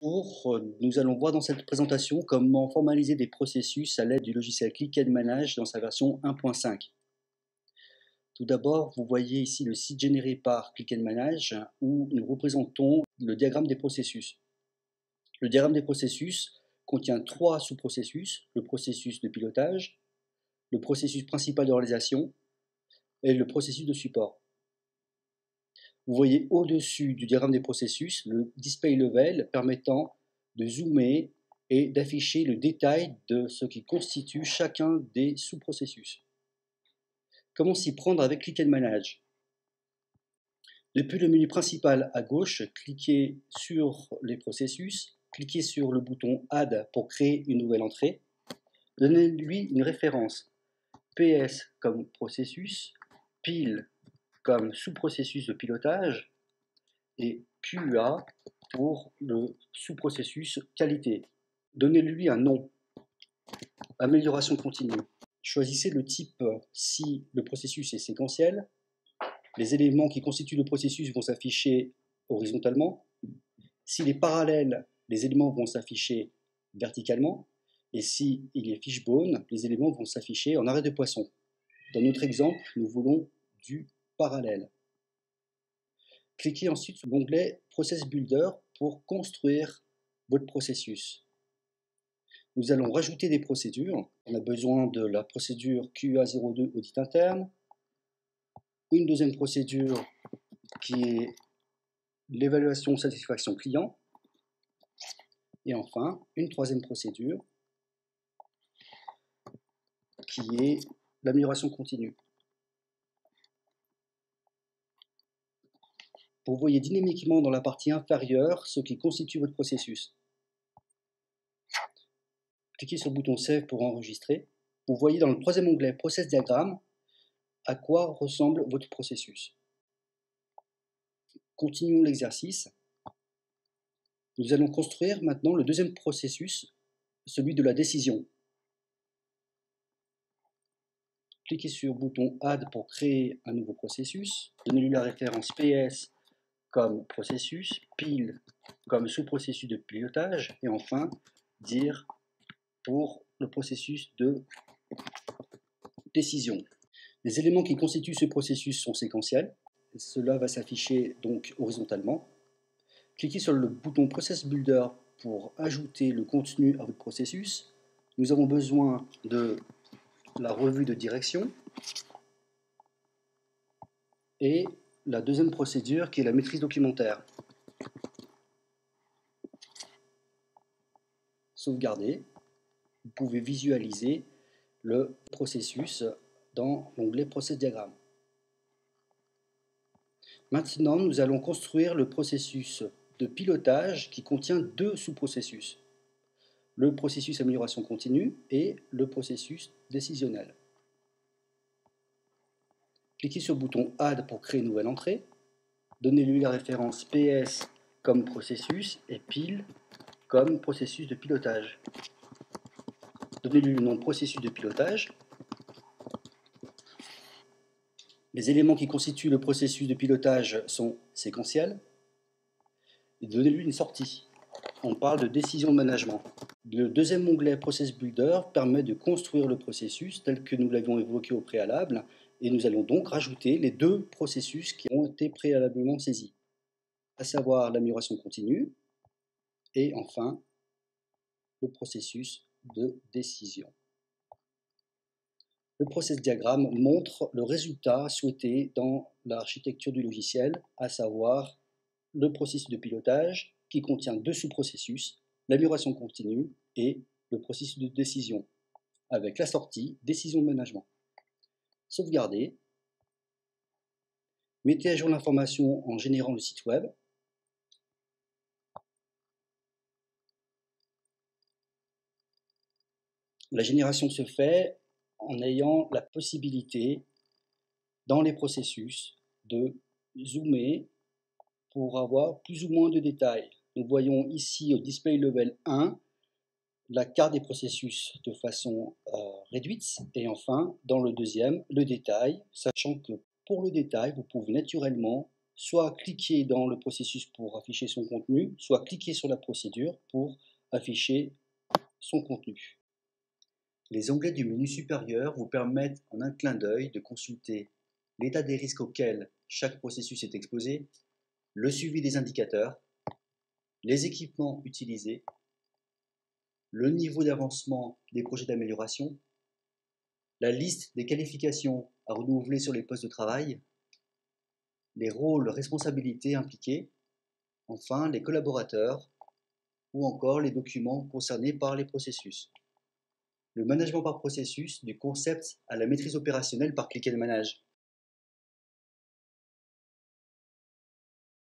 Nous allons voir dans cette présentation comment formaliser des processus à l'aide du logiciel Click and Manage dans sa version 1.5. Tout d'abord, vous voyez ici le site généré par Click and Manage où nous représentons le diagramme des processus. Le diagramme des processus contient 3 sous-processus, le processus de pilotage, le processus principal de réalisation et le processus de support. Vous voyez au-dessus du diagramme des processus le display level permettant de zoomer et d'afficher le détail de ce qui constitue chacun des sous-processus. Comment s'y prendre avec Click and Manage? Depuis le menu principal à gauche, cliquez sur les processus, cliquez sur le bouton Add pour créer une nouvelle entrée, donnez-lui une référence PS comme processus, Pile comme sous-processus de pilotage et QA pour le sous-processus qualité. Donnez-lui un nom. Amélioration continue. Choisissez le type si le processus est séquentiel. Les éléments qui constituent le processus vont s'afficher horizontalement. S'il est parallèle, les éléments vont s'afficher verticalement. Et s'il est fishbone, les éléments vont s'afficher en arrêt de poisson. Dans notre exemple, nous voulons du parallèle. Cliquez ensuite sur l'onglet Process Builder pour construire votre processus. Nous allons rajouter des procédures. On a besoin de la procédure QA02 audit interne, une deuxième procédure qui est l'évaluation satisfaction client, et enfin une troisième procédure qui est l'amélioration continue. Vous voyez dynamiquement dans la partie inférieure ce qui constitue votre processus. Cliquez sur le bouton Save pour enregistrer. Vous voyez dans le troisième onglet Process Diagramme à quoi ressemble votre processus. Continuons l'exercice. Nous allons construire maintenant le deuxième processus, celui de la décision. Cliquez sur le bouton Add pour créer un nouveau processus. Donnez-lui la référence PS comme processus, Pile comme sous-processus de pilotage et enfin Dire pour le processus de décision. Les éléments qui constituent ce processus sont séquentiels. Cela va s'afficher donc horizontalement. Cliquez sur le bouton Process Builder pour ajouter le contenu à votre processus. Nous avons besoin de la revue de direction et la deuxième procédure qui est la maîtrise documentaire. Sauvegarder. Vous pouvez visualiser le processus dans l'onglet Process Diagramme. Maintenant, nous allons construire le processus de pilotage qui contient 2 sous-processus. Le processus amélioration continue et le processus décisionnel. Cliquez sur le bouton Add pour créer une nouvelle entrée. Donnez-lui la référence PS comme processus et Pile comme processus de pilotage. Donnez-lui le nom de processus de pilotage. Les éléments qui constituent le processus de pilotage sont séquentiels. Et donnez-lui une sortie. On parle de décision de management. Le deuxième onglet Process Builder permet de construire le processus tel que nous l'avions évoqué au préalable et nous allons donc rajouter les 2 processus qui ont été préalablement saisis, à savoir l'amélioration continue et enfin le processus de décision. Le process diagramme montre le résultat souhaité dans l'architecture du logiciel, à savoir le processus de pilotage qui contient 2 sous-processus, l'amélioration continue et le processus de décision, avec la sortie décision de management. Sauvegardez. Mettez à jour l'information en générant le site web. La génération se fait en ayant la possibilité, dans les processus, de zoomer pour avoir plus ou moins de détails. Nous voyons ici au display level 1 la carte des processus de façon réduite et enfin dans le deuxième le détail, sachant que pour le détail vous pouvez naturellement soit cliquer dans le processus pour afficher son contenu, soit cliquer sur la procédure pour afficher son contenu. Les onglets du menu supérieur vous permettent en un clin d'œil de consulter l'état des risques auxquels chaque processus est exposé, le suivi des indicateurs, les équipements utilisés, le niveau d'avancement des projets d'amélioration, la liste des qualifications à renouveler sur les postes de travail, les rôles, responsabilités impliqués, enfin les collaborateurs ou encore les documents concernés par les processus. Le management par processus, du concept à la maîtrise opérationnelle par Click & Manage.